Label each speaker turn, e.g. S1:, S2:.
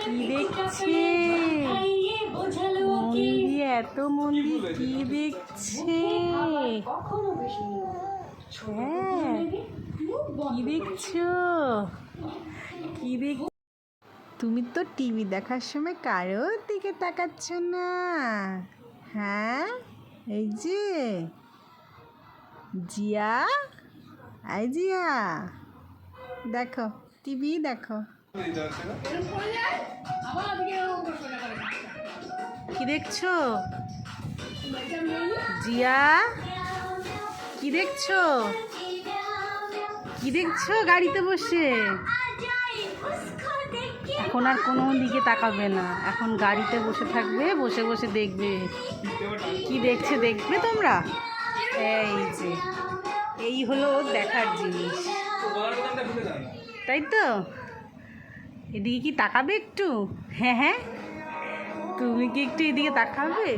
S1: কি দেখছে? মন দিয়ে এত মন দিয়ে কি দেখছে? হ্যাঁ, কি দেখছো? কি দেখ? তুমি তো টিভি দেখার সময় কারোর দিকে তাকাচ্ছ না। হ্যাঁ, এই যে জিয়া, এই জিয়া, দেখো টিভি দেখো। কি দেখছো জিয়া? কি দেখছো? কি দেখছো গাড়িতে বসে? এখন আর কোনো দিকে তাকাবে না, এখন গাড়িতে বসে থাকবে, বসে বসে দেখবে। কি দেখছে দেখবে তোমরা। এই যে এই হলো ওর দেখার জিনিস, তাই তো? এদিকে কি তাকাবে একটু? হ্যাঁ হ্যাঁ, তুমি কি একটু এদিকে তাকাবে?